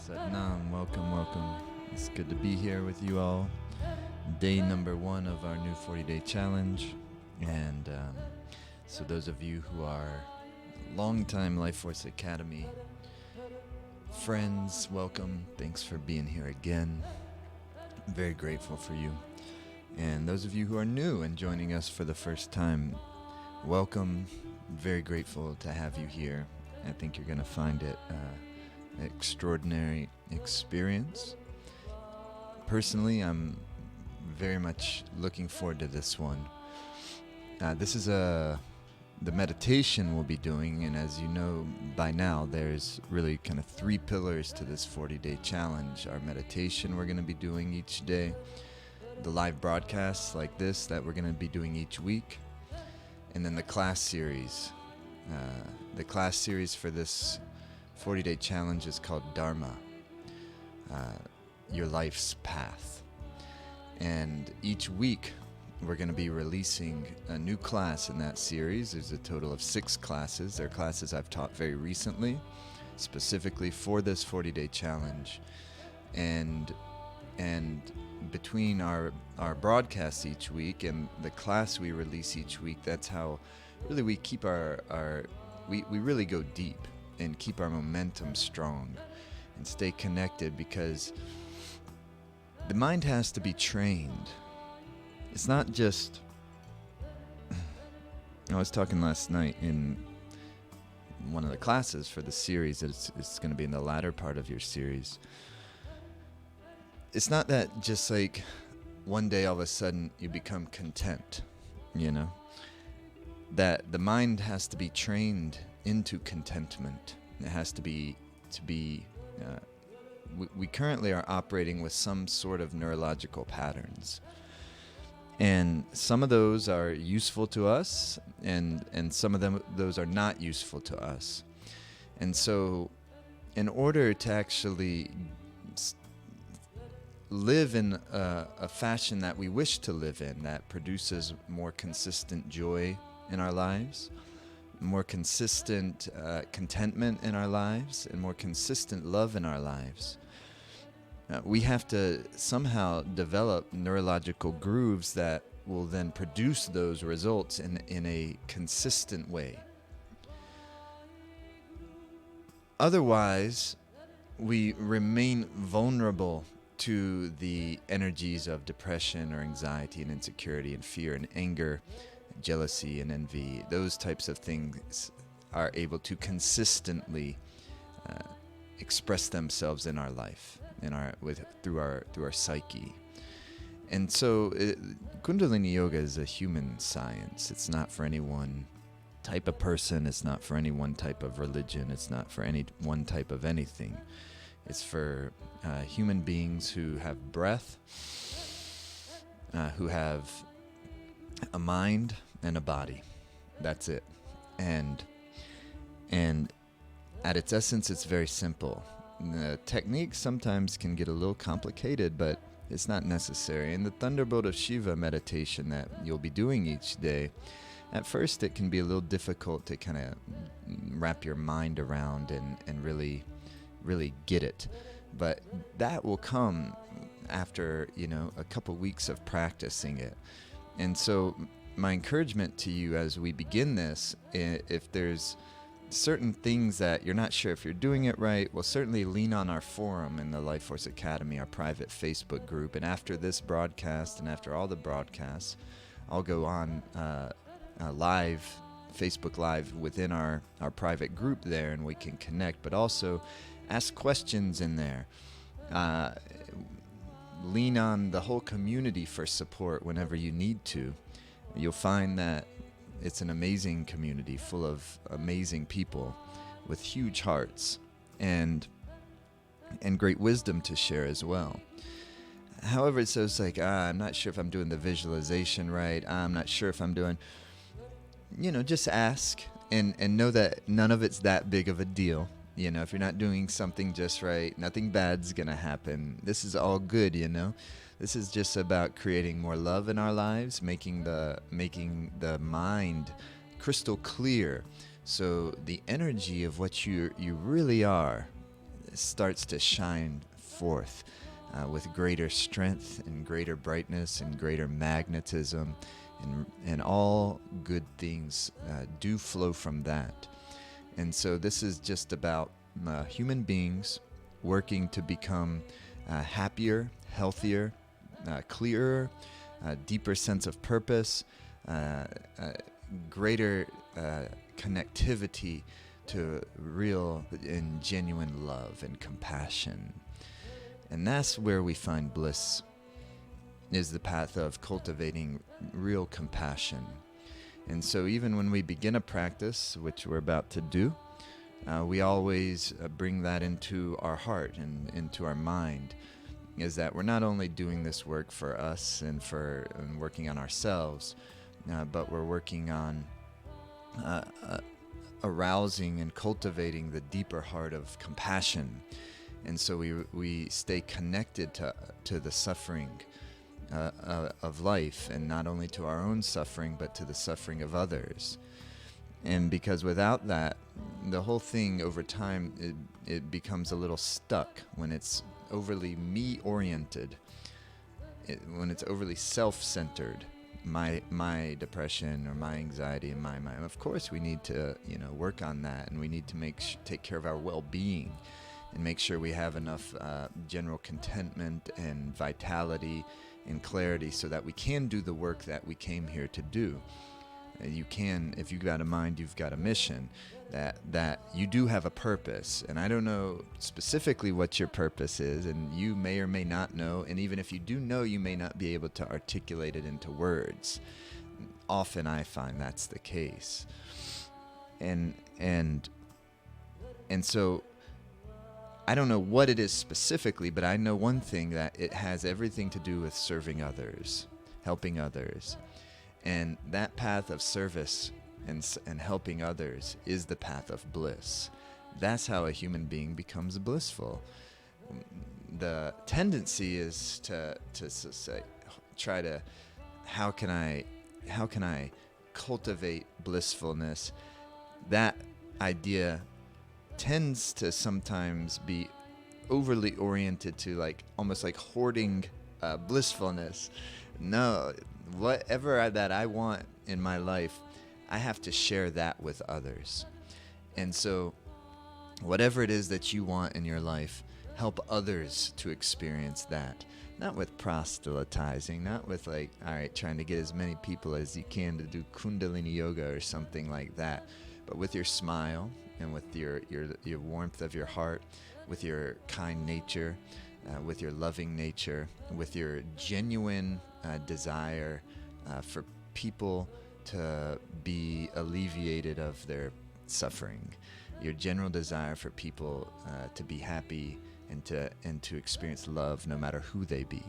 Satnam, welcome. It's good to be here with you all. Day number 1 of our new 40-day challenge. And so those of you who are longtime Life Force Academy friends, welcome. Thanks for being here again. I'm very grateful for you. And those of you who are new and joining us for the first time, welcome. Very grateful to have you here. I think you're going to find it an extraordinary experience. Personally, I'm very much looking forward to this one. This is the meditation we'll be doing, and as you know by now, there's really kind of 3 pillars to this 40-day challenge. Our meditation we're going to be doing each day, the live broadcasts like this that we're going to be doing each week, and then the class series. The class series for this 40-day challenge is called Dharma, Your Life's Path. And each week we're going to be releasing a new class in that series. There's a total of 6 classes. They're classes I've taught very recently, specifically for this 40-day challenge. And between our broadcasts each week and the class we release each week, that's how really we keep we really go deep and keep our momentum strong and stay connected, because the mind has to be trained. It's not just... I was talking last night in one of the classes for the series. It's going to be in the latter part of your series. It's not that just like one day all of a sudden you become content, that the mind has to be trained into contentment. It has to be we currently are operating with some sort of neurological patterns, and some of those are useful to us, and some of those are not useful to us. And so in order to actually live in a fashion that we wish to live in, that produces more consistent joy in our lives, more consistent contentment in our lives, and more consistent love in our lives, we have to somehow develop neurological grooves that will then produce those results in a consistent way. Otherwise, we remain vulnerable to the energies of depression or anxiety and insecurity and fear and anger, jealousy and envy. Those types of things are able to consistently express themselves in our life, through our psyche. And so Kundalini Yoga is a human science. It's not for any one type of person. It's not for any one type of religion. It's not for any one type of anything. It's for human beings who have breath, who have a mind and a body. That's it. And at its essence, it's very simple. The techniques sometimes can get a little complicated, but it's not necessary. In the Thunderbolt of Shiva meditation that you'll be doing each day, at first it can be a little difficult to kind of wrap your mind around and really get it. But that will come after, a couple weeks of practicing it. And so my encouragement to you as we begin this, if there's certain things that you're not sure if you're doing it right, well, certainly lean on our forum in the Life Force Academy, our private Facebook group. And after this broadcast and after all the broadcasts, I'll go on live, Facebook Live within our private group there, and we can connect, but also ask questions in there. Lean on the whole community for support whenever you need to. You'll find that it's an amazing community full of amazing people with huge hearts and great wisdom to share as well. However, so it's like, I'm not sure if I'm doing the visualization right. I'm not sure if I'm doing, just ask and know that none of it's that big of a deal. If you're not doing something just right, nothing bad's going to happen. This is all good, This is just about creating more love in our lives, making the mind crystal clear, so the energy of what you really are starts to shine forth with greater strength and greater brightness and greater magnetism, and all good things do flow from that. And so this is just about human beings working to become happier, healthier, clearer, deeper sense of purpose, greater connectivity to real and genuine love and compassion. And that's where we find bliss, is the path of cultivating real compassion. And so even when we begin a practice, which we're about to do, we always bring that into our heart and into our mind, is that we're not only doing this work for us and working on ourselves, but we're working on arousing and cultivating the deeper heart of compassion. And so we stay connected to the suffering of life, and not only to our own suffering, but to the suffering of others. And because without that, the whole thing over time, it becomes a little stuck when it's overly me-oriented, when it's overly self-centered. My depression or my anxiety and my mind. Of course, we need to work on that, and we need to take care of our well-being and make sure we have enough general contentment and vitality and clarity so that we can do the work that we came here to do. You can, if you've got a mind, you've got a mission, that you do have a purpose. And I don't know specifically what your purpose is, and you may or may not know, and even if you do know, you may not be able to articulate it into words. Often I find that's the case. And so I don't know what it is specifically, but I know one thing, that it has everything to do with serving others, helping others. And that path of service and helping others is the path of bliss. That's how a human being becomes blissful. The tendency is to say, try to, how can I cultivate blissfulness? That idea tends to sometimes be overly oriented to almost like hoarding blissfulness. No, whatever that I want in my life, I have to share that with others. And so whatever it is that you want in your life, help others to experience that. Not with proselytizing, not with trying to get as many people as you can to do Kundalini yoga or something like that, but with your smile and with your warmth of your heart, with your kind nature, with your loving nature, with your genuine desire for people to be alleviated of their suffering, your general desire for people to be happy and to experience love, no matter who they be.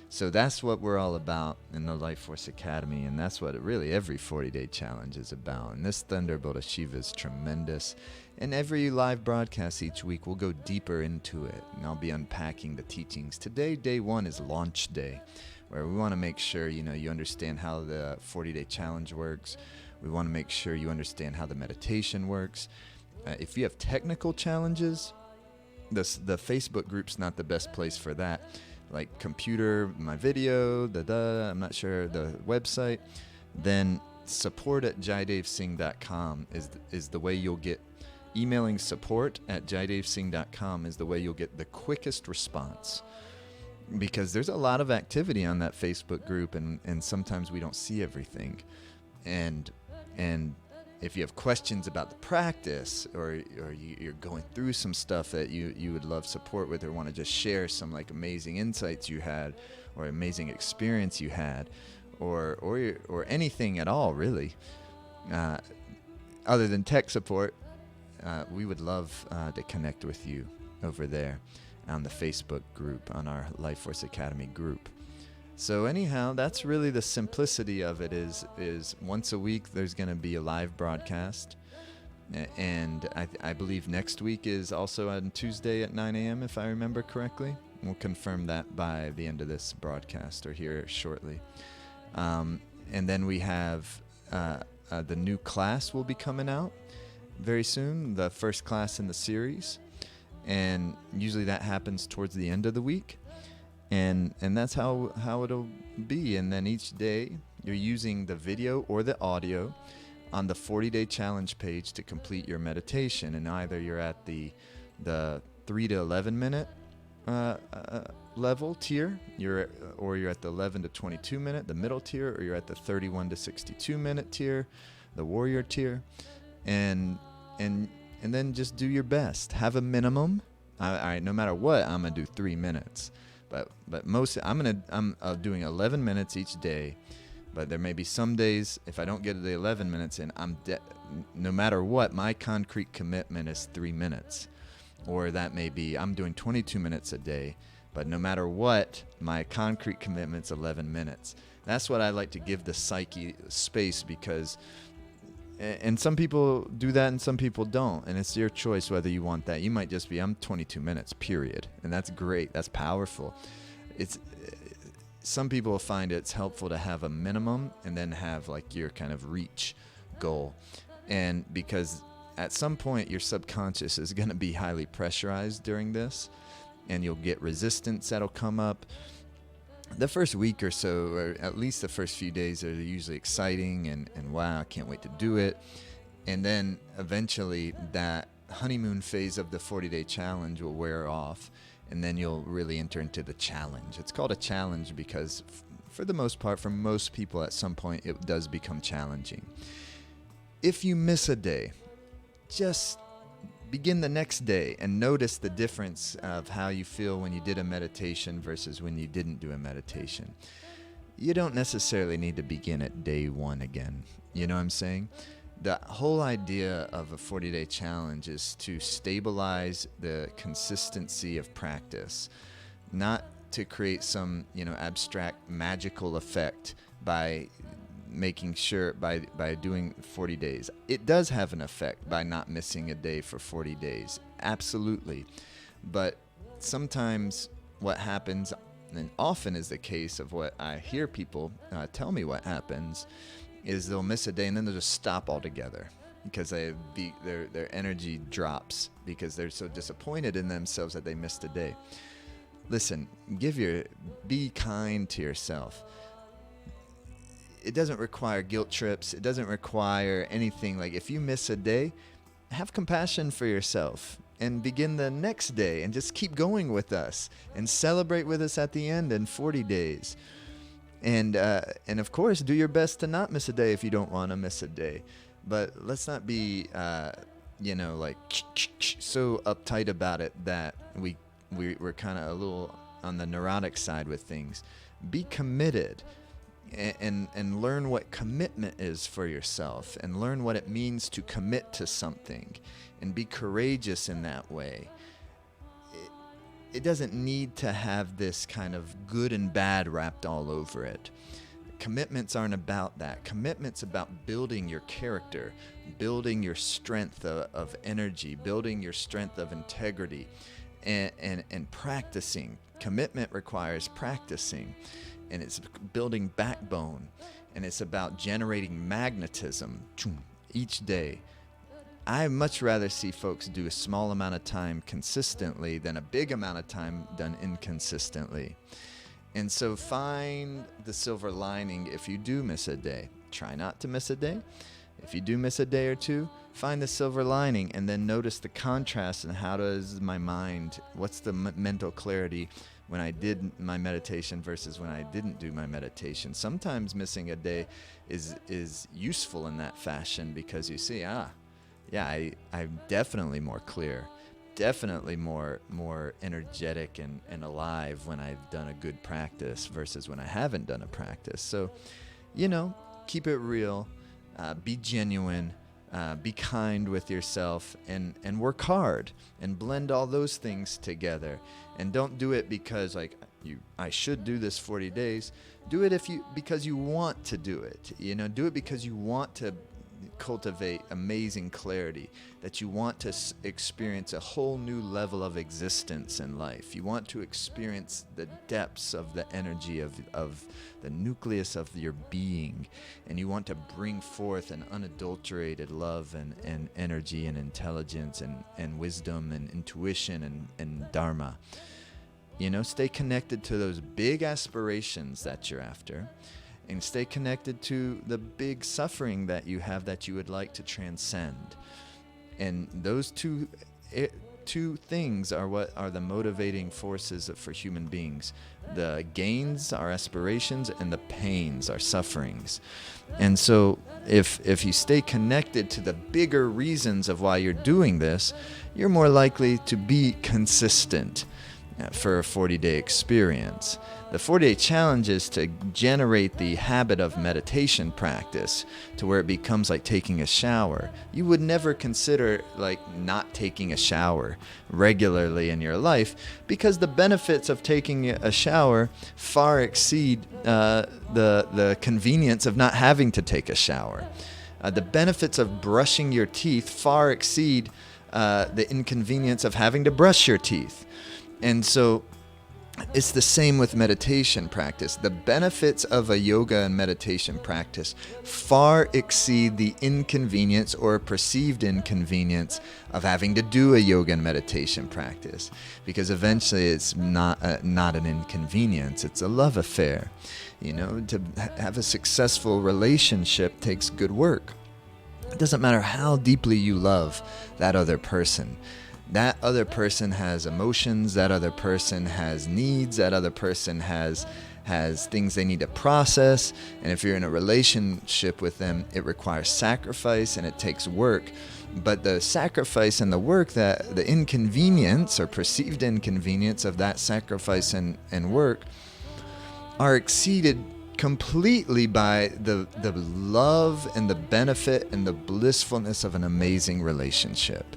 So that's what we're all about in the Life Force Academy, and that's what really every 40-day challenge is about. And this Thunderbolt of Shiva is tremendous. And every live broadcast each week, we'll go deeper into it, and I'll be unpacking the teachings. Today, day one, is launch day, where we want to make sure you understand how the 40-day challenge works. We want to make sure you understand how the meditation works. If you have technical challenges, the Facebook group's not the best place for that. Like computer, my video, I'm not sure, the website, then support@jaidevsingh.com is the way you'll get. Emailing support@jaidevsingh.com is the way you'll get the quickest response, because there's a lot of activity on that Facebook group, and sometimes we don't see everything. And if you have questions about the practice, or you're going through some stuff that you would love support with, or want to just share some amazing insights you had, or amazing experience you had, or anything at all really, other than tech support, we would love to connect with you over there on the Facebook group, on our Life Force Academy group. So anyhow, that's really the simplicity of it, is once a week there's going to be a live broadcast. And I believe next week is also on Tuesday at 9 a.m., if I remember correctly. We'll confirm that by the end of this broadcast, or here shortly. And then we have the new class will be coming out very soon, the first class in the series. And usually that happens towards the end of the week. And that's how it'll be. And then each day you're using the video or the audio on the 40-day challenge page to complete your meditation. And either you're at the 3 to 11 minute level tier, or you're at the 11 to 22 minute, the middle tier, or you're at the 31 to 62 minute tier, the warrior tier. And then just do your best. Have a minimum. All right, no matter what, I'm gonna do 3 minutes. But most I'm doing 11 minutes each day. But there may be some days if I don't get to the 11 minutes in, no matter what, my concrete commitment is 3 minutes. Or that may be I'm doing 22 minutes a day, but no matter what, my concrete commitment's 11 minutes. That's what I like to give the psyche space, because and some people do that and some people don't, and it's your choice whether you want that. You might just be, I'm 22 minutes, period. And that's great. That's powerful. Some people find it's helpful to have a minimum and then have like your kind of reach goal. And because at some point your subconscious is going to be highly pressurized during this, and you'll get resistance that'll come up. The first week or so, or at least the first few days, are usually exciting and wow, I can't wait to do it. And then eventually that honeymoon phase of the 40-day challenge will wear off, and then you'll really enter into the challenge. It's called a challenge because for the most part, for most people at some point, it does become challenging. If you miss a day, just begin the next day and notice the difference of how you feel when you did a meditation versus when you didn't do a meditation. You don't necessarily need to begin at day one again. You know what I'm saying? The whole idea of a 40-day challenge is to stabilize the consistency of practice, not to create some, abstract magical effect by making sure by doing 40 days. It does have an effect by not missing a day for 40 days. Absolutely. But sometimes what happens, and often is the case of what I hear people tell me what happens, is they'll miss a day and then they'll just stop altogether because their energy drops because they're so disappointed in themselves that they missed a day. Listen, be kind to yourself. It doesn't require guilt trips. It doesn't require anything. Like, if you miss a day, have compassion for yourself and begin the next day and just keep going with us and celebrate with us at the end in 40 days. And of course, do your best to not miss a day if you don't want to miss a day. But let's not be, like so uptight about it that we're kind of a little on the neurotic side with things. Be committed. And learn what commitment is for yourself, and learn what it means to commit to something, and be courageous in that way. It doesn't need to have this kind of good and bad wrapped all over it. Commitments aren't about that. Commitment's about building your character, building your strength of energy, building your strength of integrity, and practicing. Commitment requires practicing. And it's building backbone, and it's about generating magnetism each day. I much rather see folks do a small amount of time consistently than a big amount of time done inconsistently. And so find the silver lining if you do miss a day. Try not to miss a day. If you do miss a day or two, find the silver lining, and then notice the contrast and how does my mind, what's the mental clarity when I did my meditation versus when I didn't do my meditation. Sometimes missing a day is useful in that fashion because you see, I'm definitely more clear, definitely more energetic and alive when I've done a good practice versus when I haven't done a practice. So, keep it real, be genuine, be kind with yourself, and work hard and blend all those things together. And don't do it because I should do this 40 days. Do it because you want to do it. Do it because you want to cultivate amazing clarity, that you want to experience a whole new level of existence in life. You want to experience the depths of the energy of the nucleus of your being, and you want to bring forth an unadulterated love and energy and intelligence and wisdom and intuition and dharma. Stay connected to those big aspirations that you're after, and stay connected to the big suffering that you have that you would like to transcend. And those two things are what are the motivating forces for human beings. The gains are aspirations, and the pains are sufferings. And so if you stay connected to the bigger reasons of why you're doing this, you're more likely to be consistent for a 40-day experience. The 40-day challenge is to generate the habit of meditation practice to where it becomes like taking a shower. You would never consider like not taking a shower regularly in your life, because the benefits of taking a shower far exceed the convenience of not having to take a shower. The benefits of brushing your teeth far exceed the inconvenience of having to brush your teeth. And so it's the same with meditation practice. The benefits of a yoga and meditation practice far exceed the inconvenience or perceived inconvenience of having to do a yoga and meditation practice, because eventually it's not an inconvenience, it's a love affair. To have a successful relationship takes good work. It doesn't matter how deeply you love that other person. That other person has emotions, that other person has needs, that other person has things they need to process. And if you're in a relationship with them, it requires sacrifice and it takes work. But the sacrifice and the work, that the inconvenience or perceived inconvenience of that sacrifice and work are exceeded completely by the love and the benefit and the blissfulness of an amazing relationship.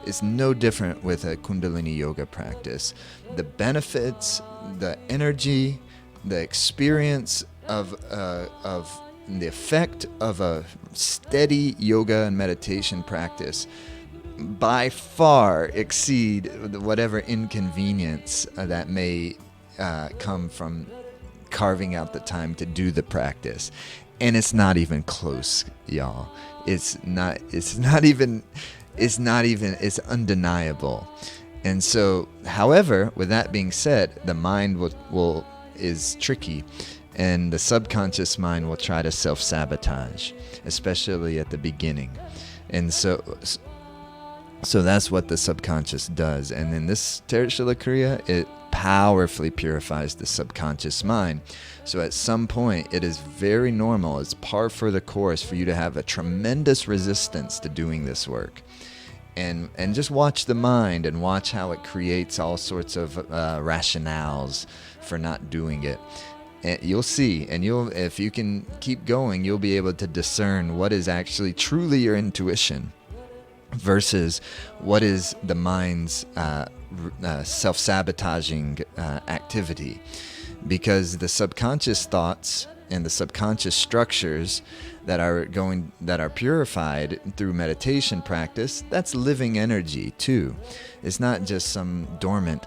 It's no different with a Kundalini yoga practice. The benefits, the energy, the experience of the effect of a steady yoga and meditation practice by far exceed whatever inconvenience that may come from carving out the time to do the practice. And it's not even close, y'all. It's undeniable. And so, however, with that being said, the mind is tricky, and the subconscious mind will try to self-sabotage, especially at the beginning. And so that's what the subconscious does. And in this Tereshila Kriya, it powerfully purifies the subconscious mind. So at some point, it is very normal, it's par for the course for you to have a tremendous resistance to doing this work. And just watch the mind and watch how it creates all sorts of rationales for not doing it. And you'll see, and if you can keep going, you'll be able to discern what is actually truly your intuition versus what is the mind's self-sabotaging activity. Because the subconscious thoughts and the subconscious structures that are purified through meditation practice, that's living energy too. It's not just some dormant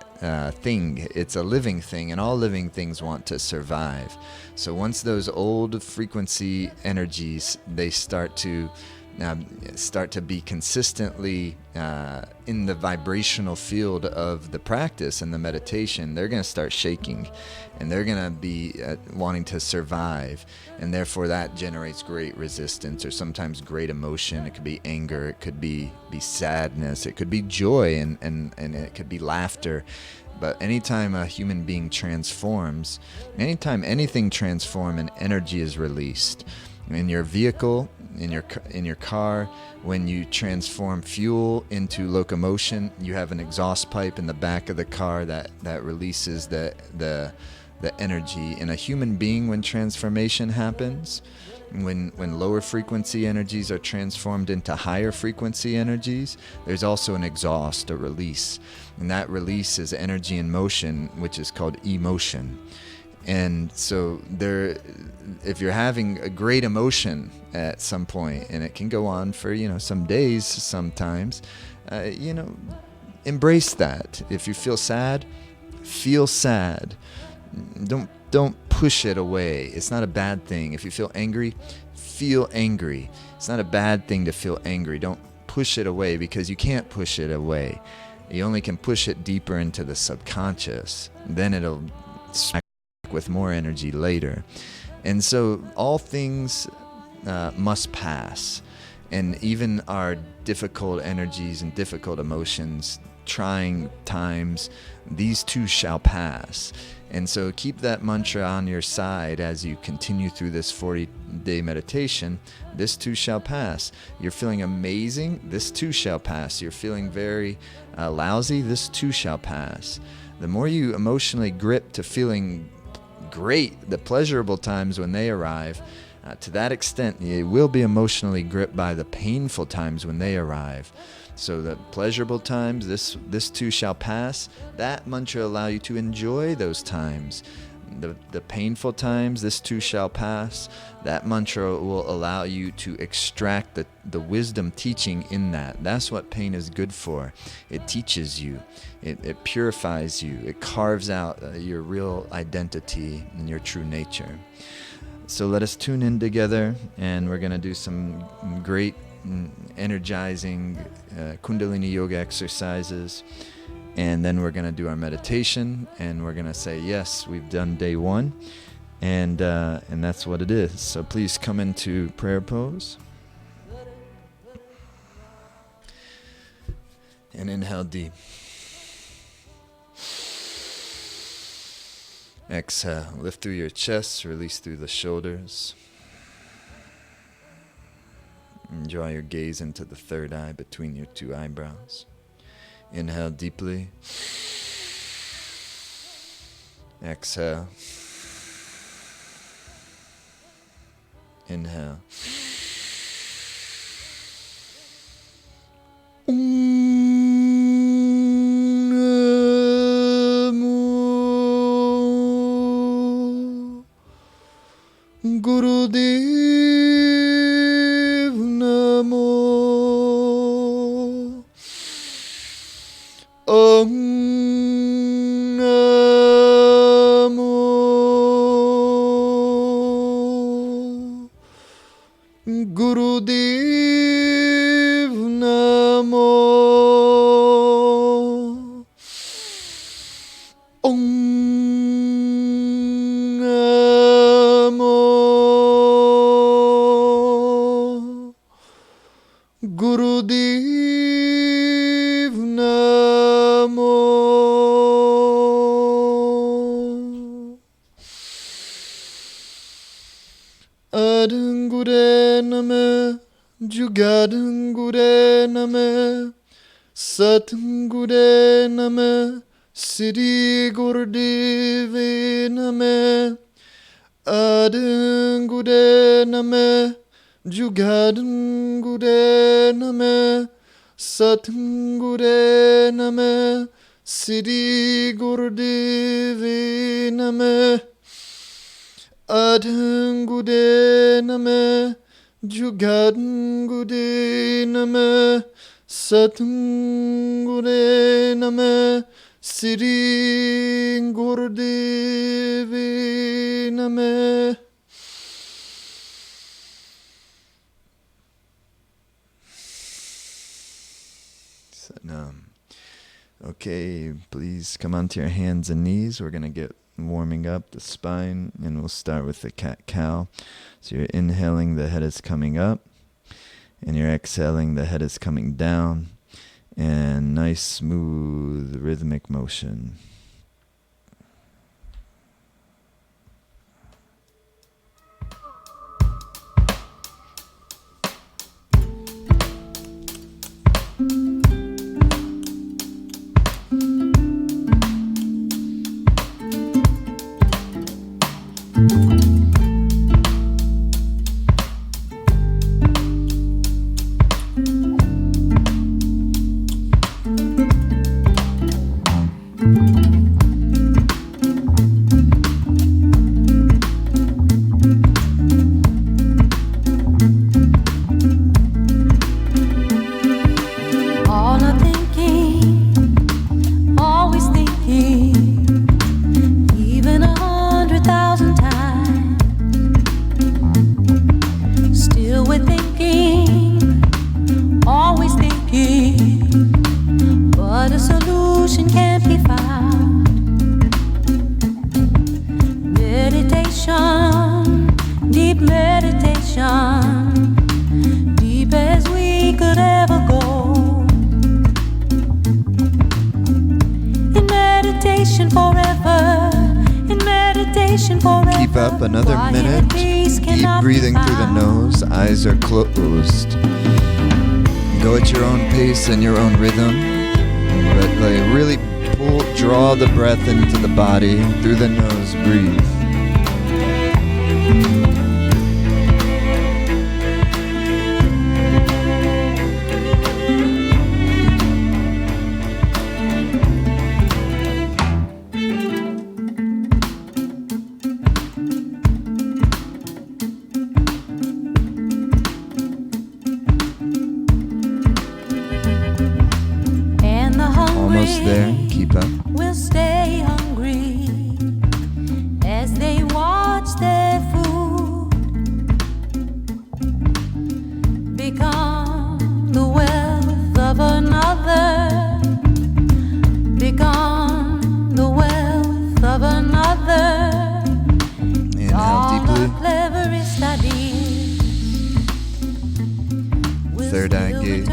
thing, it's a living thing, and all living things want to survive. So once those old frequency energies, they start to be consistently in the vibrational field of the practice and the meditation, they're going to start shaking, and they're going to be wanting to survive, and therefore that generates great resistance, or sometimes great emotion. It could be anger, it could be sadness, it could be joy, and it could be laughter. But anytime a human being transforms, anytime anything transforms, and energy is released. In your vehicle, in your car, when you transform fuel into locomotion, you have an exhaust pipe in the back of the car that releases the energy. In a human being, when transformation happens, when lower frequency energies are transformed into higher frequency energies, there's also an exhaust, a release. And that release is energy in motion, which is called emotion. And so there, if you're having a great emotion at some point, and it can go on for, some days sometimes, embrace that. If you feel sad, feel sad. Don't push it away. It's not a bad thing. If you feel angry, feel angry. It's not a bad thing to feel angry. Don't push it away, because you can't push it away. You only can push it deeper into the subconscious. Then it'll smack with more energy later. And so all things must pass. And even our difficult energies and difficult emotions, trying times, these too shall pass. And so keep that mantra on your side as you continue through this 40-day meditation. This too shall pass. You're feeling amazing. This too shall pass. You're feeling very lousy. This too shall pass. The more you emotionally grip to feeling great, the pleasurable times when they arrive, to that extent, you will be emotionally gripped by the painful times when they arrive. So the pleasurable times, this too shall pass, that mantra allow you to enjoy those times. The painful times, this too shall pass, that mantra will allow you to extract the wisdom teaching in that. That's what pain is good for. It teaches you. It purifies you. It carves out your real identity and your true nature. So let us tune in together, and we're going to do some great energizing Kundalini yoga exercises, and then we're going to do our meditation, and we're going to say, yes, we've done day one, and that's what it is. So please come into prayer pose, and inhale deep. Exhale, lift through your chest, release through the shoulders. And draw your gaze into the third eye between your two eyebrows. Inhale deeply. Exhale. Inhale. Gurudev Namo. Om Namo. Gurudev Namo. Om Gurudev Namo. Adangure Name, Jugadangure Name, Satangure Name, Sri Gurudev Name. Adangure Name, Jugadangure Name, Satangure Name, Sri Gurudev Name. Adangure Name, Jugadangure Name, Satangure Name, Sri Gurudev Name. Okay, please come onto your hands and knees. We're going to get warming up the spine, and we'll start with the cat-cow. So you're inhaling, the head is coming up, and you're exhaling, the head is coming down, and nice, smooth, rhythmic motion. up another minute. Deep breathing through the nose, eyes are closed. Go at your own pace and your own rhythm, but really draw the breath into the body. Through the nose, breathe. Almost there, keep up. Will stay hungry as they watch their food become the wealth of another, become the wealth of another. Inhale deeply. Cleverest studies will Third eye still gaze.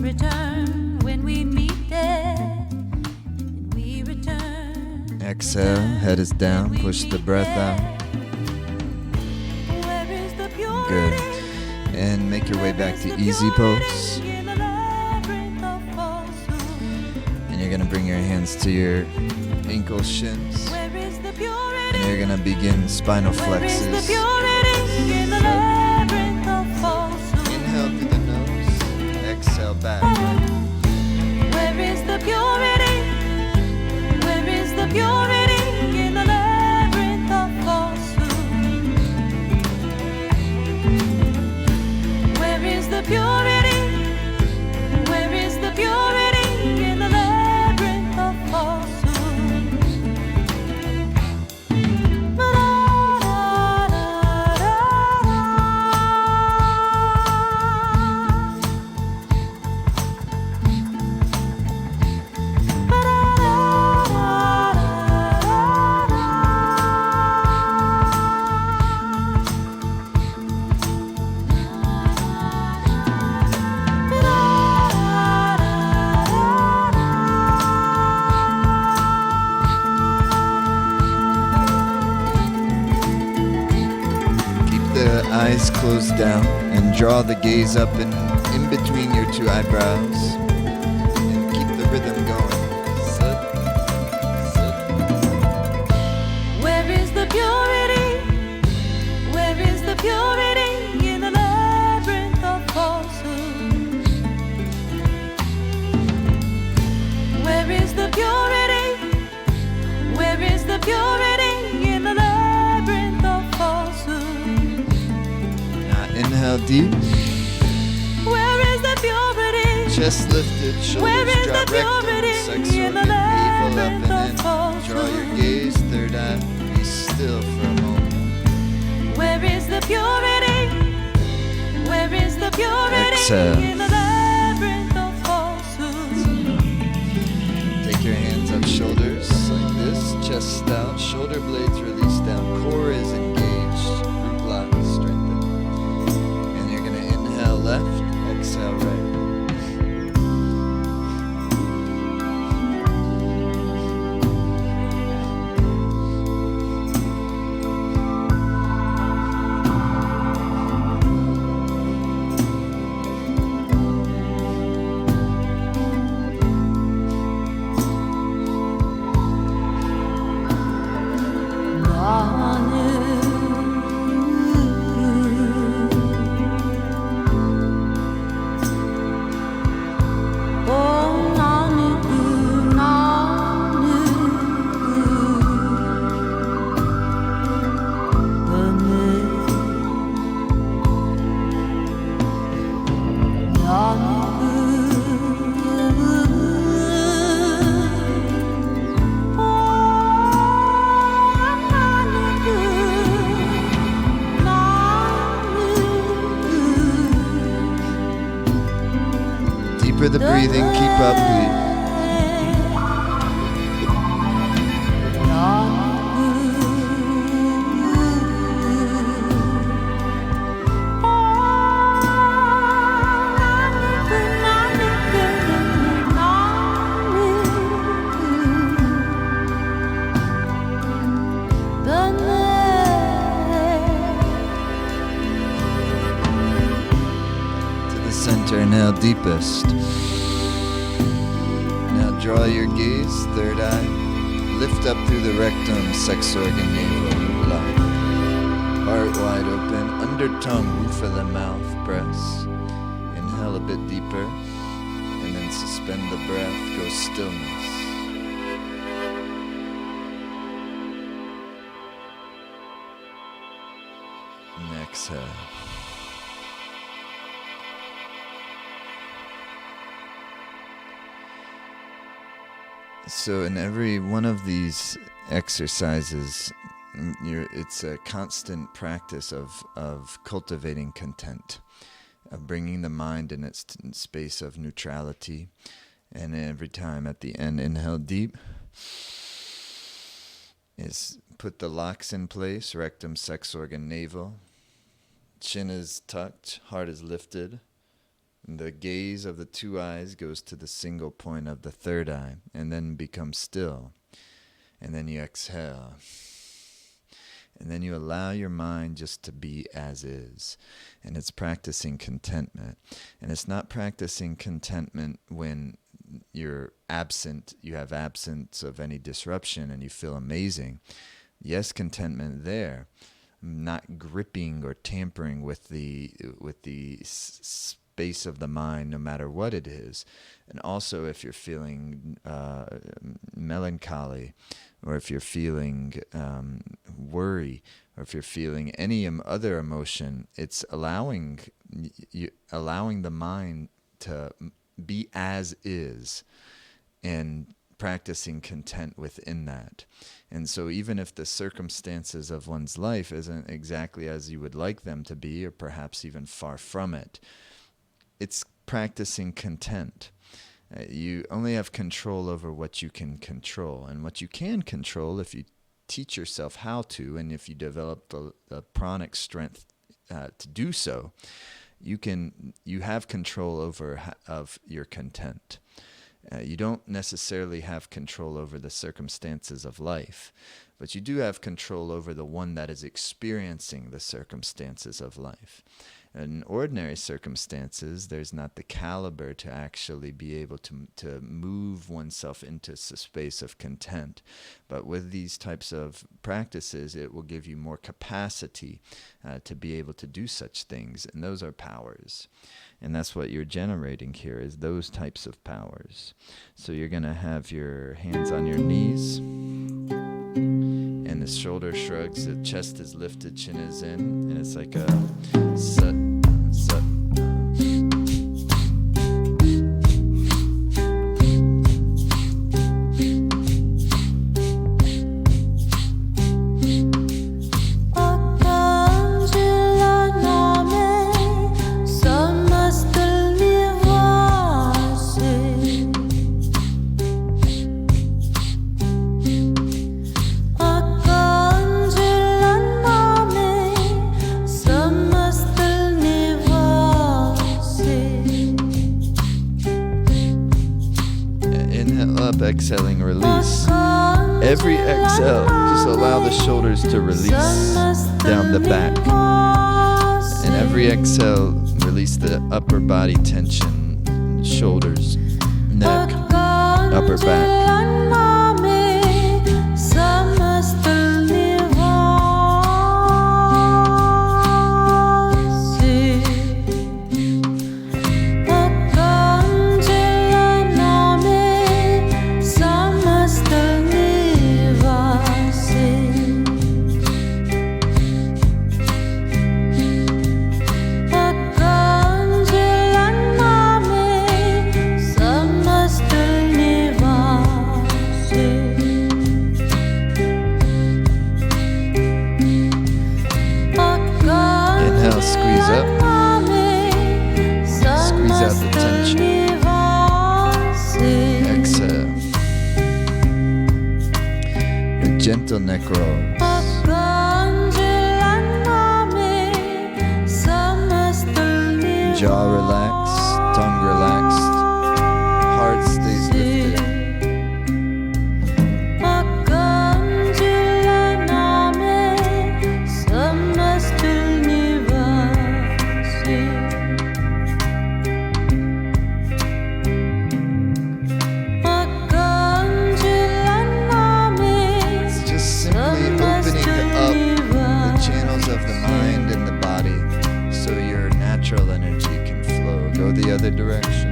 return when we meet there, and we return. Exhale, head is down, push the breath out. Where is the purity? Good. And make your way back to easy pose. In the labyrinth of falsehood. And you're gonna bring your hands to your ankle shins. Where is the purity? And you're gonna begin spinal Where is the flexes. purity? In the labyrinth of falsehood. Inhale through the nose, exhale back. Where is the purity? Where is the purity? In the labyrinth of falsehood. Where is the purity? Where is the purity? In the labyrinth of falsehood. Eyes closed down and draw the gaze up and in between your two eyebrows and keep the rhythm going. Sit, sit. Where is the purity? Where is the purity? In the labyrinth of falsehood. Where is the purity? Where is the purity? In the labyrinth of falsehood. Inhale deep. Where is the purity? Chest lifted, Where shoulders is the drop, rectum, purity? sexual, In the navel up labyrinth and of falsehood. in. Draw your gaze, third eye, be still for a moment. Where is the purity? Where is the purity? Exhale. In the labyrinth of falsehood. Take your hands up, shoulders like this, chest out, shoulder blades released down, core is engaged, root block strengthened. And you're gonna inhale left, exhale right. For the breathing, keep up, please. The center, inhale deepest. Now draw your gaze, third eye. Lift up through the rectum, sex organ, navel, light. Heart wide open, under tongue, roof of the mouth, press. Inhale a bit deeper, and then suspend the breath, go stillness. And exhale. So in every one of these exercises, it's a constant practice of cultivating content, of bringing the mind in its space of neutrality. And every time at the end, inhale deep, is put the locks in place, rectum, sex organ, navel. Chin is tucked, heart is lifted. The gaze of the two eyes goes to the single point of the third eye, and then becomes still. And then you exhale. And then you allow your mind just to be as is. And it's practicing contentment. And it's not practicing contentment when you're absent, you have absence of any disruption and you feel amazing. Yes, contentment there. Not gripping or tampering with the space of the mind, no matter what it is. And also if you're feeling melancholy, or if you're feeling worry, or if you're feeling any other emotion, it's allowing the mind to be as is and practicing content within that. And so even if the circumstances of one's life isn't exactly as you would like them to be, or perhaps even far from it, it's practicing content. You only have control over what you can control. And what you can control, if you teach yourself how to, and if you develop the pranic strength to do so, you have control of your content. You don't necessarily have control over the circumstances of life, but you do have control over the one that is experiencing the circumstances of life. In ordinary circumstances, there's not the caliber to actually be able to move oneself into a space of content. But with these types of practices, it will give you more capacity to be able to do such things. And those are powers. And that's what you're generating here, is those types of powers. So you're going to have your hands on your knees. And the shoulder shrugs, the chest is lifted, chin is in. And it's like a sut. Exhaling, release. Every exhale, just allow the shoulders to release down the back. And every exhale, release the upper body tension, shoulders, neck, upper back. Squeeze up, squeeze out the tension, exhale, a gentle neck rolls, jaw relaxed, tongue relaxed, heart stays lifted. the other direction.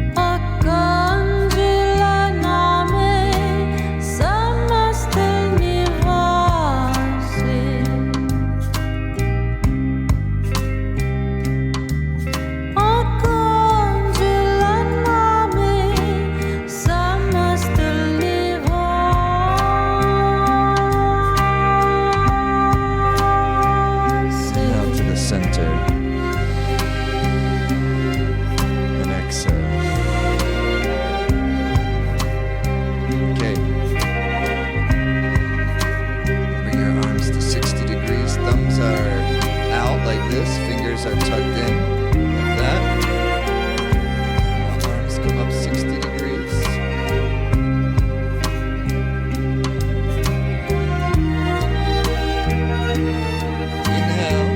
Are tucked in like that. Arms come up 60 degrees. Inhale.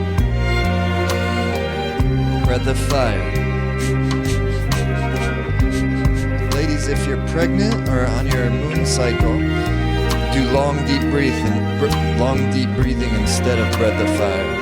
Breath of fire. Ladies, if you're pregnant or on your moon cycle, do long deep breathing instead of breath of fire.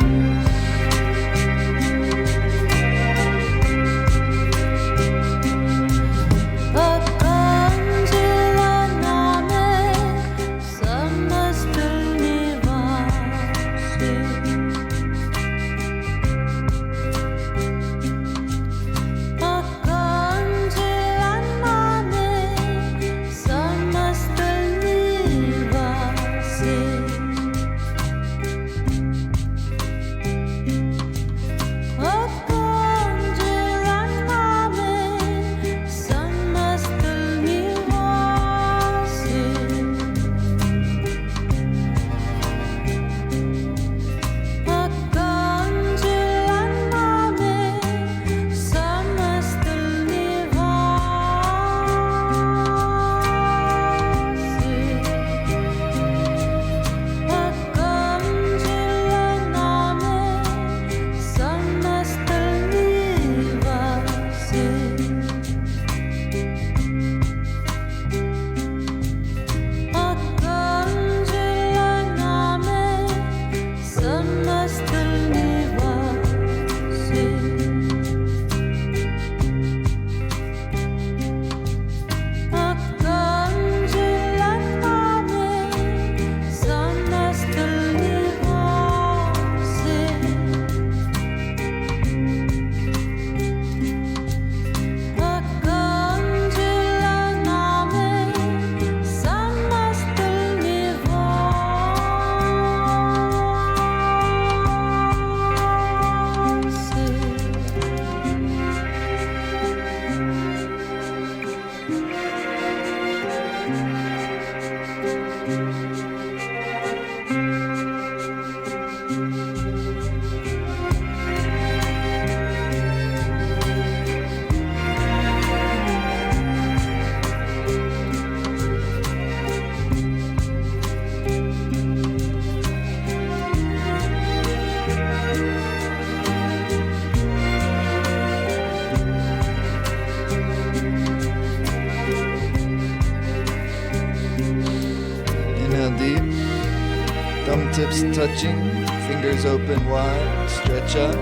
Thumb tips touching, fingers open wide, stretch up,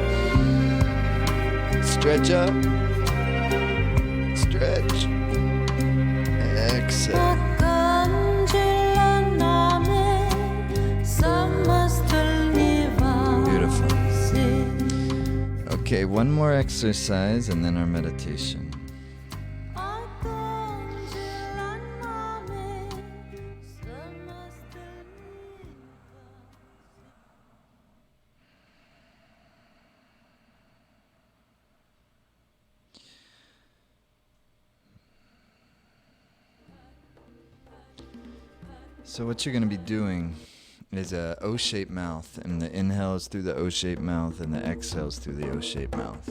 stretch up, stretch, exhale. Beautiful. Okay, one more exercise and then our meditation. So what you're going to be doing is a O-shaped mouth, and the inhale is through the O-shaped mouth and the exhale is through the O-shaped mouth.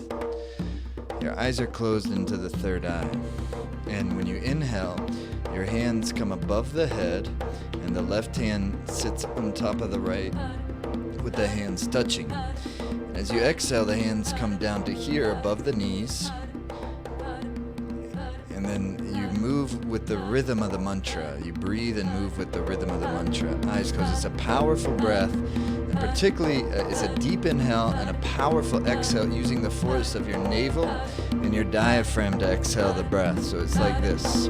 Your eyes are closed into the third eye, and when you inhale, your hands come above the head and the left hand sits on top of the right with the hands touching. As you exhale, the hands come down to here above the knees, and then you move with the rhythm of the mantra. You breathe and move with the rhythm of the mantra. Eyes closed. It's a powerful breath, and particularly it's a deep inhale and a powerful exhale using the force of your navel and your diaphragm to exhale the breath. So it's like this.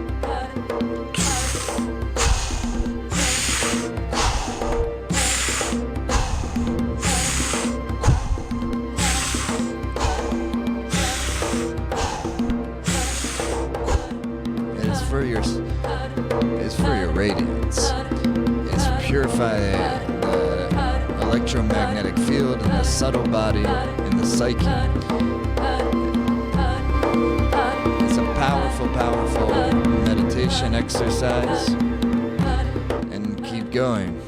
It's for your radiance. It's purify the electromagnetic field in the subtle body, in the psyche. It's a powerful, powerful meditation exercise. And keep going.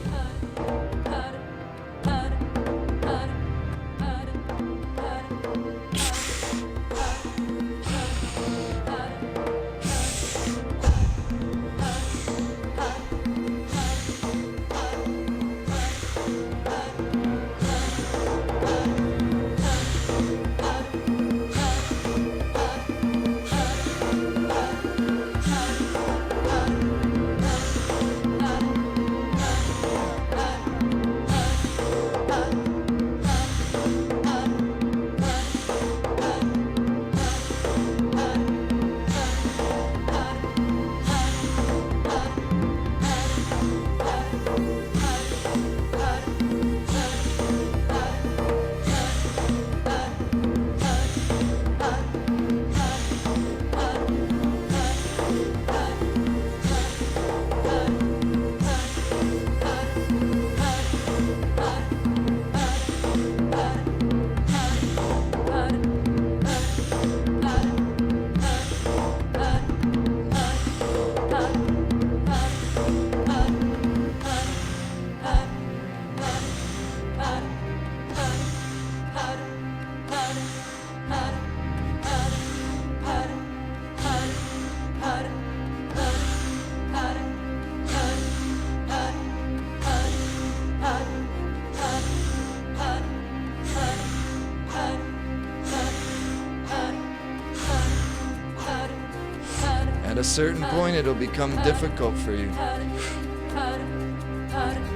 At a certain point, it'll become difficult for you.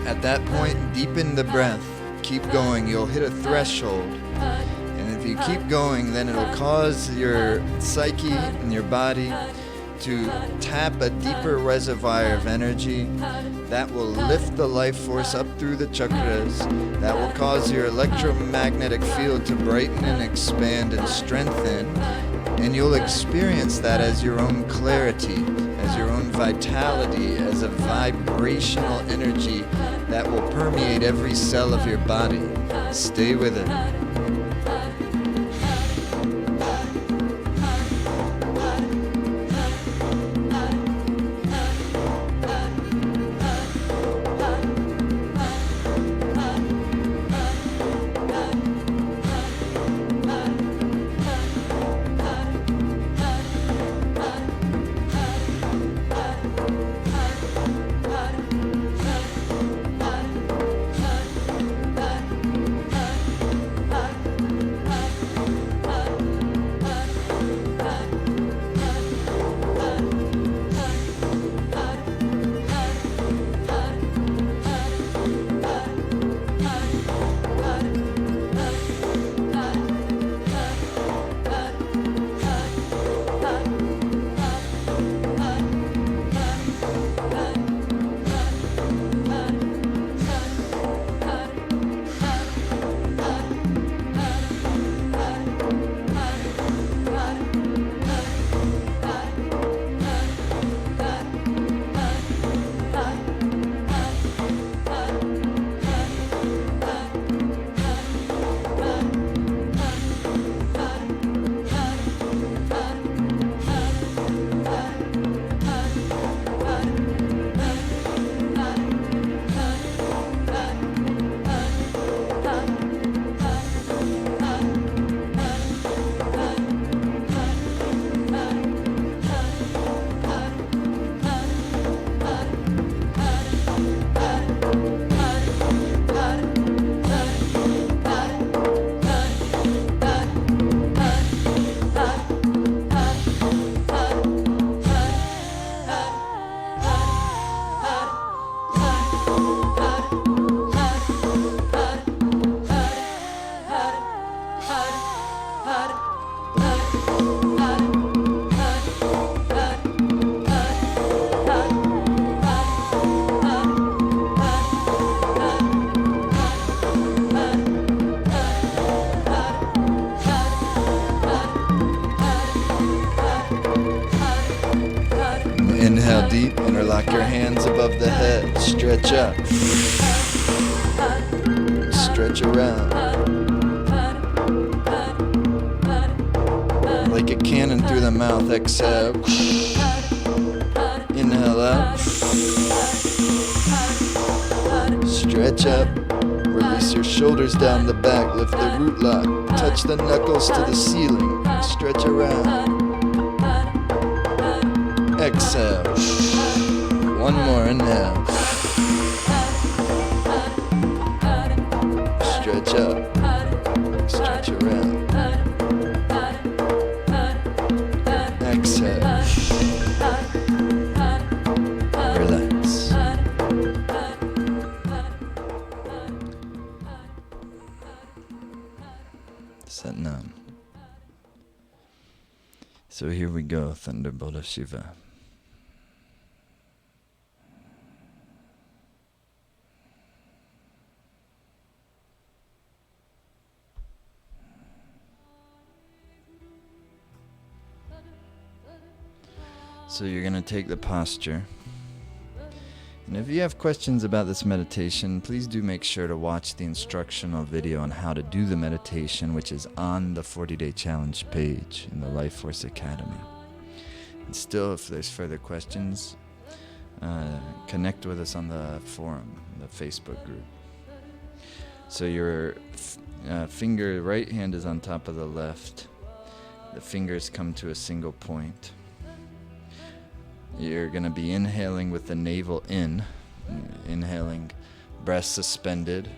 At that point, deepen the breath. Keep going. You'll hit a threshold. And if you keep going, then it'll cause your psyche and your body to tap a deeper reservoir of energy that will lift the life force up through the chakras, that will cause your electromagnetic field to brighten and expand and strengthen. And you'll experience that as your own clarity, as your own vitality, as a vibrational energy that will permeate every cell of your body. Stay with it. Inhale deep, interlock your hands above the head, stretch up, stretch around, like a cannon through the mouth. Exhale, inhale out, stretch up, release your shoulders down the back, lift the root lock, touch the knuckles to the ceiling, stretch around. Exhale. One more, inhale. Stretch up. Stretch around. Exhale. Relax. Set numb. So here we go, Thunderbolt of Shiva. So you're going to take the posture. And if you have questions about this meditation, please do make sure to watch the instructional video on how to do the meditation, which is on the 40-day challenge page in the Life Force Academy. And still, if there's further questions, connect with us on the forum, the Facebook group. So your right hand is on top of the left. The fingers come to a single point. You're going to be inhaling with the navel in, inhaling, breath suspended.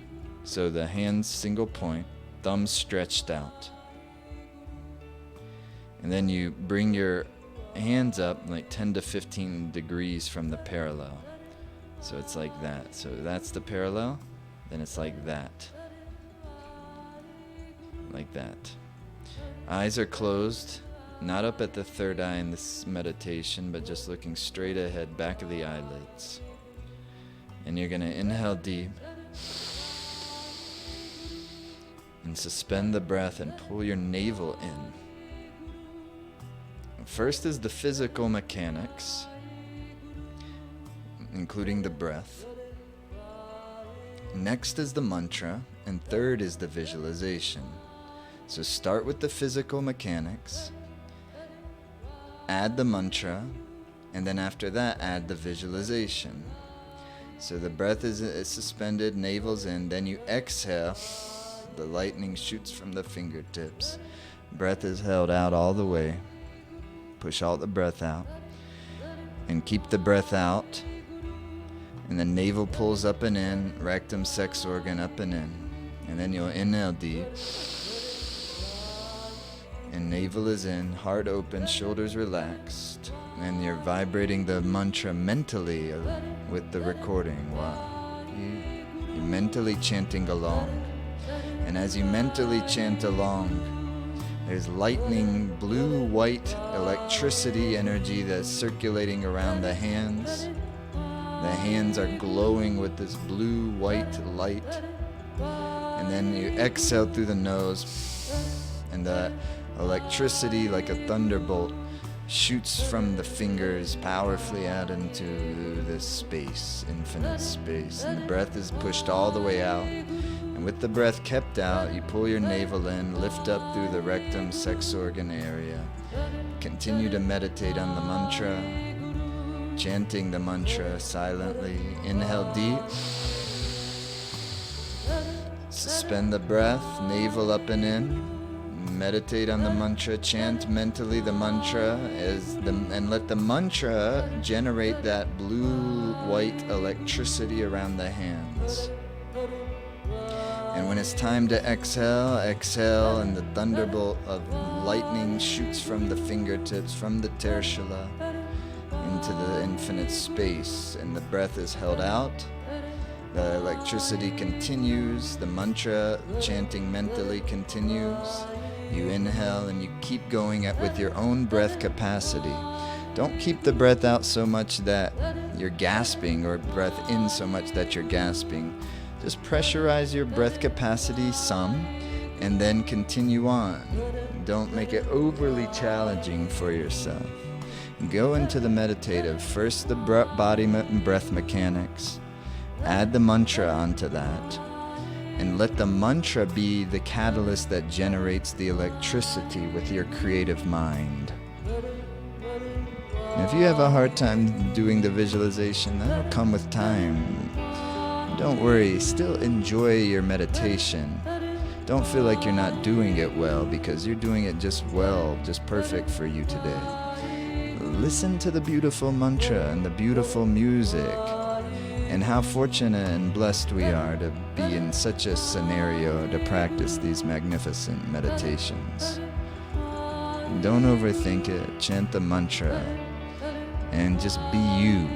So the hands single point, thumbs stretched out. And then you bring your hands up like 10 to 15 degrees from the parallel. So it's like that. So that's the parallel. Then it's like that. Like that. Eyes are closed. Not up at the third eye in this meditation, but just looking straight ahead, back of the eyelids. And you're going to inhale deep and suspend the breath and pull your navel in. First is the physical mechanics, including the breath. Next is the mantra, and third is the visualization. So start with the physical mechanics. Add the mantra, and then after that add the visualization. So the breath is suspended, navel's in, then you exhale, the lightning shoots from the fingertips. Breath is held out all the way. Push all the breath out, and keep the breath out, and the navel pulls up and in, rectum, sex organ up and in. And then you'll inhale deep. And navel is in, heart open, shoulders relaxed. And you're vibrating the mantra mentally with the recording. Wow. You're mentally chanting along. And as you mentally chant along, there's lightning, blue, white electricity energy that's circulating around the hands. The hands are glowing with this blue, white light. And then you exhale through the nose. And the electricity, like a thunderbolt, shoots from the fingers powerfully out into this space, infinite space. And the breath is pushed all the way out. And with the breath kept out, you pull your navel in, lift up through the rectum, sex organ area. Continue to meditate on the mantra, chanting the mantra silently. Inhale deep. Suspend the breath, navel up and in. Meditate on the mantra, chant mentally the mantra, and let the mantra generate that blue-white electricity around the hands. And when it's time to exhale, exhale, and the thunderbolt of lightning shoots from the fingertips, from the tertiala, into the infinite space, and the breath is held out. The electricity continues, the mantra chanting mentally continues. You inhale and you keep going with your own breath capacity. Don't keep the breath out so much that you're gasping, or breath in so much that you're gasping. Just pressurize your breath capacity some, and then continue on. Don't make it overly challenging for yourself. Go into the meditative, first the body and breath mechanics. Add the mantra onto that, and let the mantra be the catalyst that generates the electricity with your creative mind. And if you have a hard time doing the visualization, that'll come with time. Don't worry, still enjoy your meditation. Don't feel like you're not doing it well, because you're doing it just well, just perfect for you today. Listen to the beautiful mantra and the beautiful music, and how fortunate and blessed we are to be in such a scenario to practice these magnificent meditations. Don't overthink it, chant the mantra, and just be you.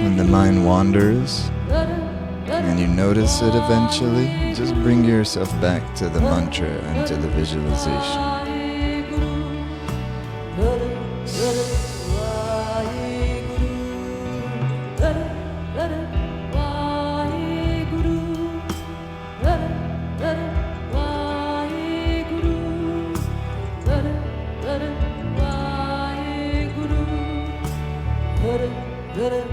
When the mind wanders and you notice it eventually, just bring yourself back to the mantra and to the visualization. Guru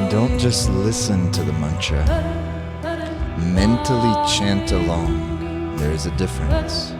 Don't just listen to the mantra. Mentally chant along. There is a difference.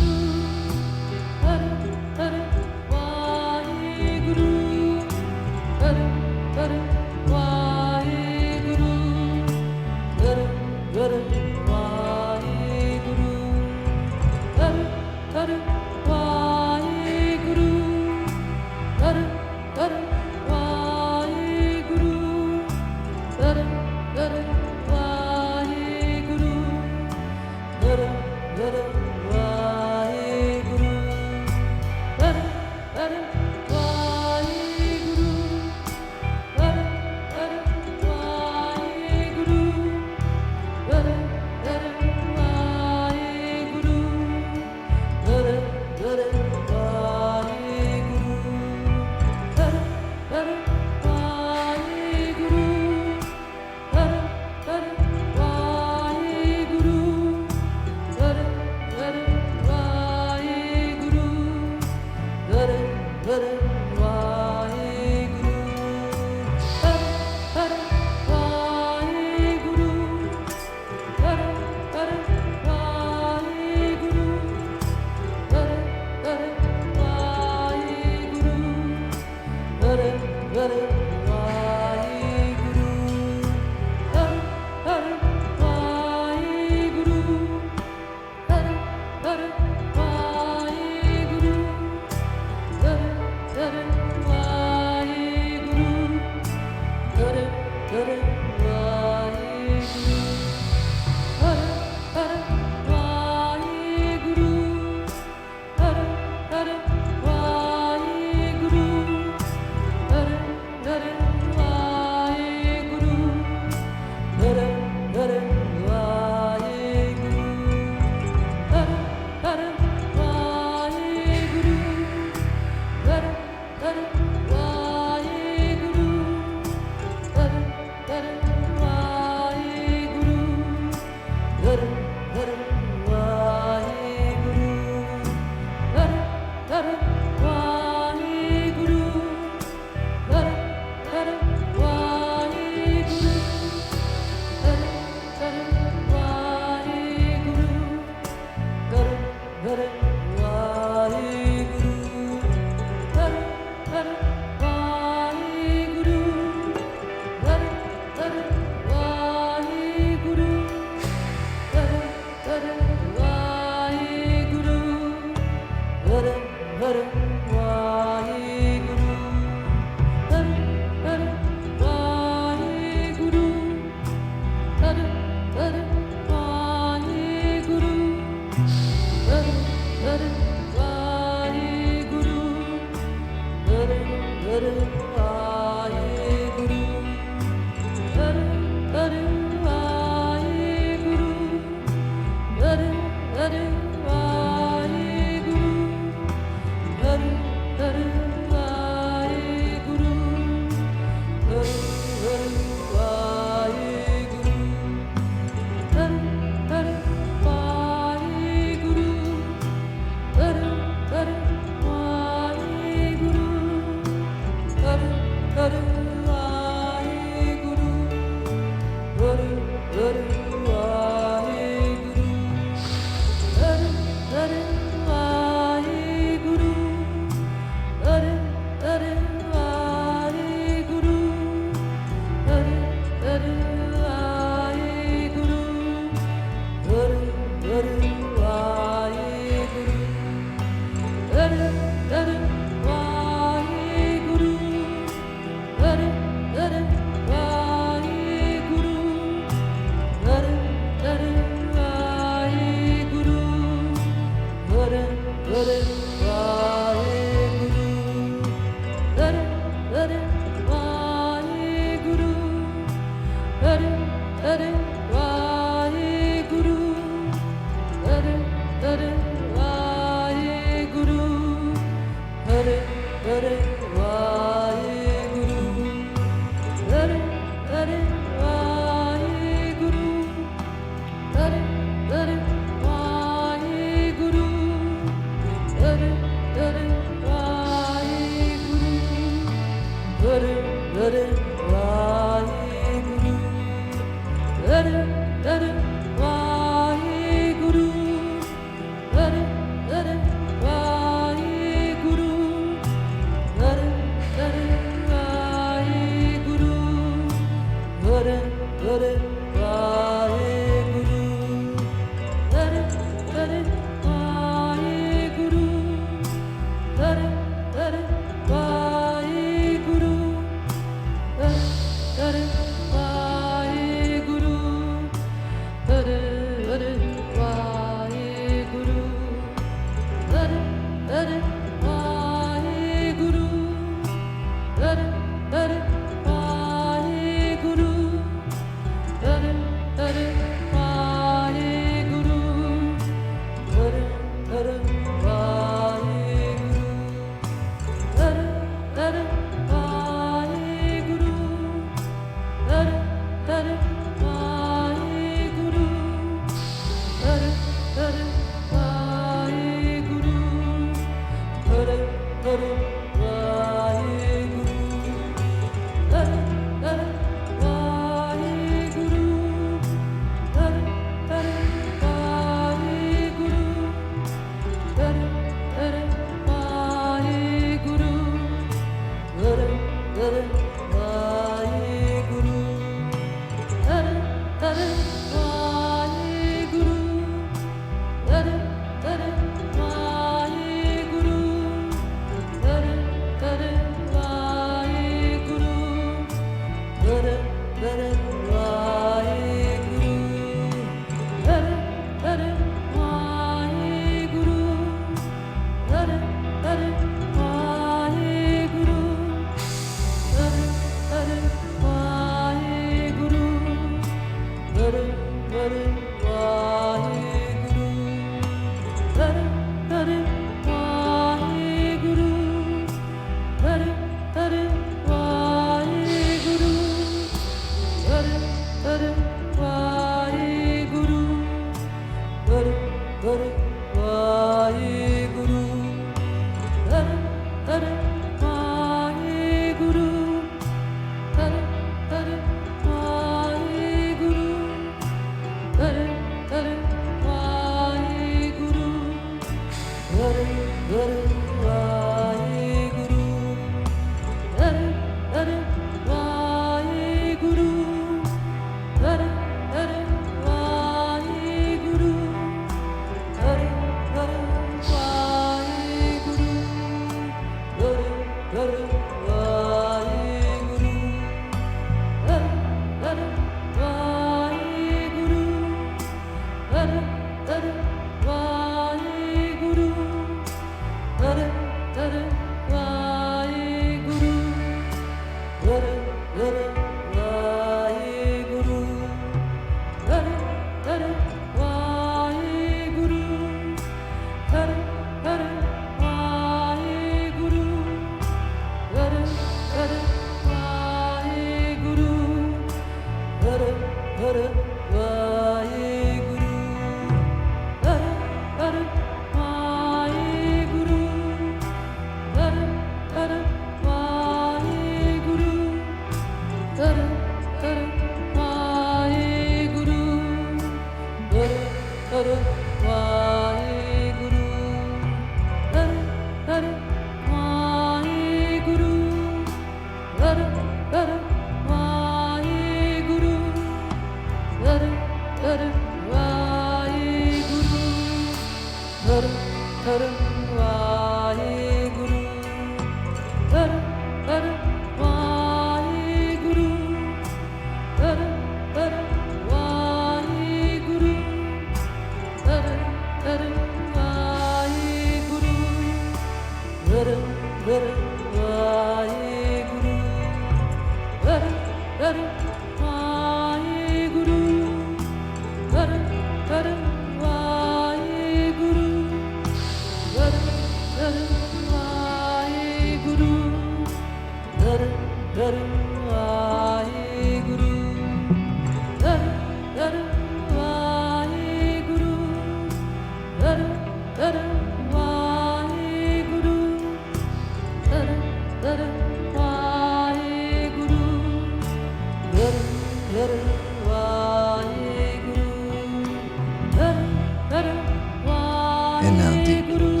Inhale deeply.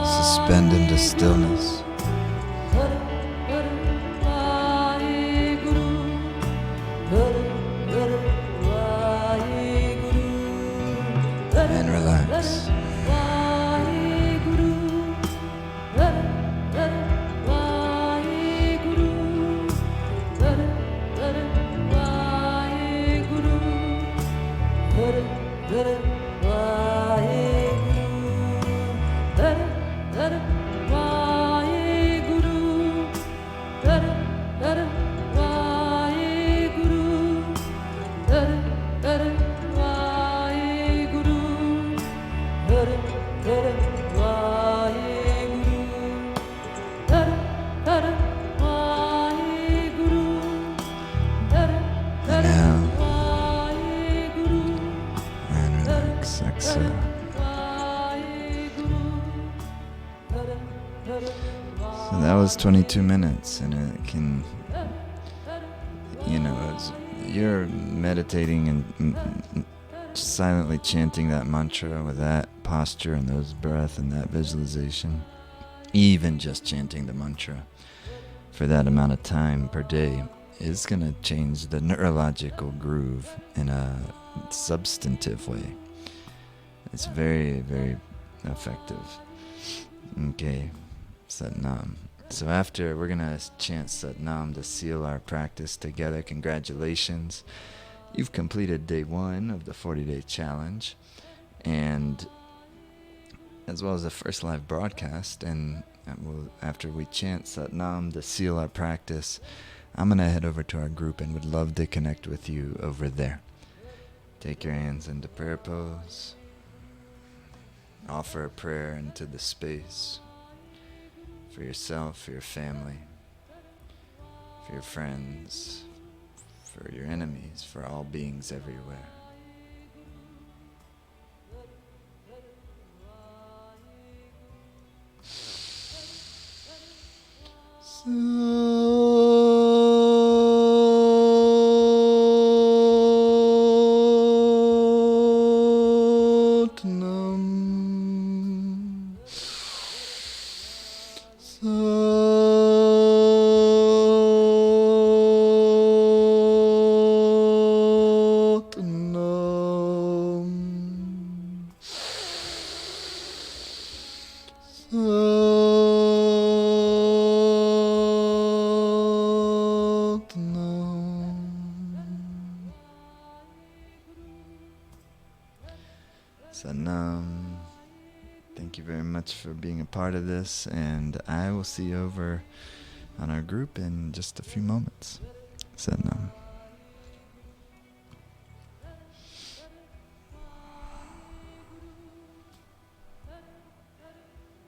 Suspend into stillness. And relax. Exhale. So that was 22 minutes, and it can, as you're meditating and silently chanting that mantra with that posture and those breath and that visualization, even just chanting the mantra for that amount of time per day is going to change the neurological groove in a substantive way. It's very, very effective. Okay, Sat Nam. So after, we're going to chant Sat Nam to seal our practice together. Congratulations. You've completed day 1 of the 40-day challenge, and as well as the first live broadcast. And after we chant Sat Nam to seal our practice, I'm going to head over to our group and would love to connect with you over there. Take your hands into prayer pose. Offer a prayer into the space for yourself, for your family, for your friends, for your enemies, for all beings everywhere. Sanam, thank you very much for being a part of this, and I will see you over on our group in just a few moments. Sanam.